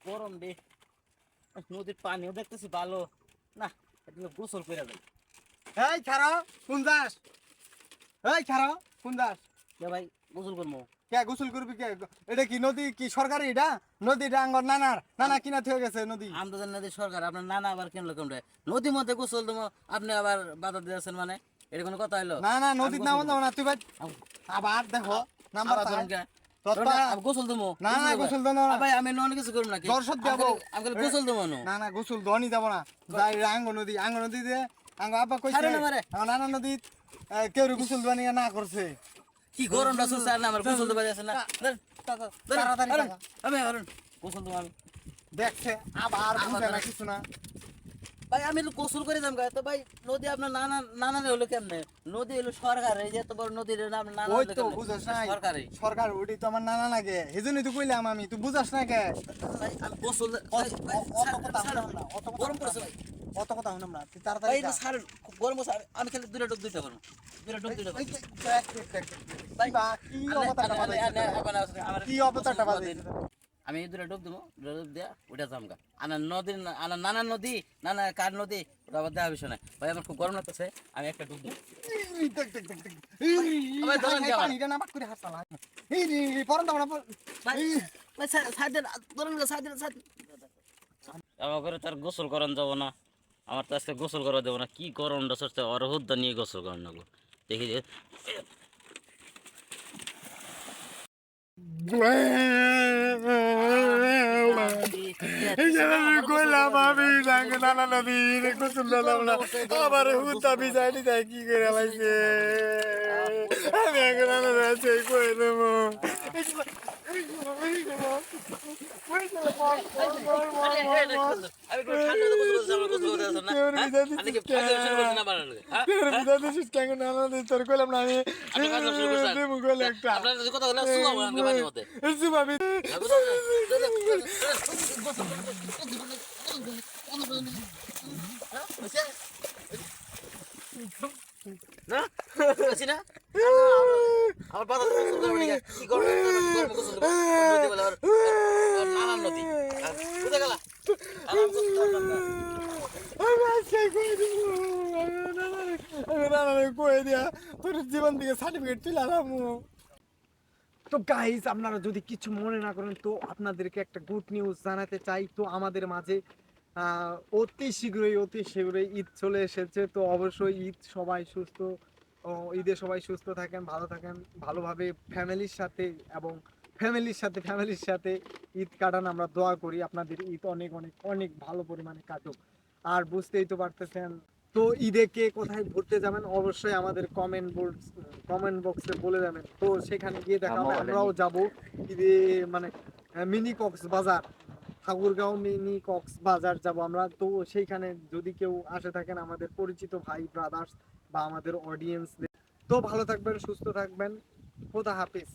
গরম রে। নদীর পানিও দেখতেছি ভালো না, একটু গোসল করে যাই। এই ছাড়ো কোন যাস? এই ছাড়ো কোন যাস? ভাই গোসল করবো। কে গোসল করবি কে? এটা কি নদী? কি সরকারি? এটা নদীটা আঙ্গর নানার নানা কিনা থেকে গেছে নদী। আমদাদের নদী সরকার, আপনার নানা আবার কেন কেমন নদীর মধ্যে গোসল দেবো, আপনি আবার বাধা দিয়েছেন মানে? এটা কোনো কথা হইলো? না না আমি নদীর গোসল নাম দেবো। না তুই ভাই আবার দেখো নাম্বার আবার ধরুন কে? তোর ধরুন তো না, আমি গোসল দেবো। না না গোসল দাও না ভাই আমি নন কিছু করবো নাকি? দর্শক দেবো আমি খালি গোসল দেবো না। না না গোসল দনি যাব না যাই আঙ্গ নদী দিয়ে আঙ্গ আব্বা কইছে ছাড়ো না আমারে। আমার নানা নদী কেউ গোসল দনি না করছে। কি গরমটা সুস্থ না, আমার গোসল দেবো আছে না। তাড়াতাড়ি টাকা। আমি গোসল দেবো আমি। দেখছে আবার বুঝে না কিছু না। ভাই আমি তো গোসল করে যাম গায়ে তো ভাই। নদী আপনার নানা নানা হলো কেমনে? নদী হলো সরকার, এই যে এত বড় নদীর নাম নানা ওই হলো তো কেমনে? বুঝছ না সরকারি। সরকার ওটি তো আমার নানা লাগে সেজন্যই তো কইলাম আমি, তুই বুঝাস না কে? ভাই আমি গোসল অত কথা হইলাম না, অত কথা গরম পড়ছে ভাই। অত কথা হইলাম না, তুই ভাই তাড়াতাড়ি এটা যা। ছাড়, গরম পড়ছে। আমি খালি দুইটা ডুব দিতে পারবো, দুইটা ডুব দিতে এই পারবো। যে, দেখ, দেখ, দেখ, দেখ। ভাই বা, কি অবতারটা বাজাইছে? কি অবতারটা বাজাইছে? আমি এই দুটা ডুব দেবো, দুটা ডুব দিয়া ওটা জামগা। আনার নদীর আনার নানা নদী, নানা কার নদী, ওটা আবার দেওয়া বিষয় নাই। ভাই আমার খুব গরম লাগতেছে, আমি একটা ডুব দেবো। এই, দেখ, দেখ, দেখ, দেখ। এই, ভাই, ধরেন কি আবার? পানিটা না বাক করে হাসতালা। এই রে, পরন দাও না, ভাই এই, ভাই সাইডে ধরেন, সাইডে সাইডে। আমার করে তার গোসল করান যাবো না, আমার তো আজকে গোসল করা দেবো না। কি গরমটা সরছে, অরহুদ্দা নিয়ে গোসল করান নেবো। দেখি যে এই যে আমি কইলাম আমি নানা নদী গোসল দিলাম না, আবার হুতা বিজাড়ি দেয় কি করে লাইছে। আমি এখন নানা আছে কই দেবো। তোর কইলাম না আমি দেবো কইলে একটা আমি না বুঝছি না আমার বাধা তো গোসল করবে না। কি করবে গোসল করবে নদী বলে আর নানান নদী বুঝে গেল। আরাম গোসল করলাম না। কয়ে দিয়া তোর জীবন থেকে সার্টিফিকেট তুলে আলাম। তো গাইস আপনারা যদি কিছু মনে না করেন তো আপনাদেরকে একটা গুড নিউজ জানাতে চাই। তো আমাদের মাঝে অতি শীঘ্রই ঈদ চলে এসেছে। তো অবশ্যই ঈদ সবাই সুস্থ ঈদে সবাই সুস্থ থাকেন, ভালো থাকেন, ভালোভাবে ফ্যামিলির সাথে ঈদ কাটান। আমরা দোয়া করি আপনাদের ঈদ অনেক অনেক অনেক ভালো পরিমাণে কাটুক। আর বুঝতেই তো পারতেছেন, তো ঈদে কে কোথায় ঘুরতে যাবেন অবশ্যই আমাদের কমেন্ট বক্সে বলে যাবেন। তো সেখানে গিয়ে দেখা হবে, আমরাও যাব ঈদে মানে মিনি কক্সবাজার, ঠাকুরগাঁও মিনি কক্সবাজার যাব আমরা। তো সেইখানে যদি কেউ আসে থাকেন আমাদের পরিচিত ভাই ব্রাদার্স বা আমাদের অডিয়েন্স, তো ভালো থাকবেন, সুস্থ থাকবেন, খোদা হাফেজ।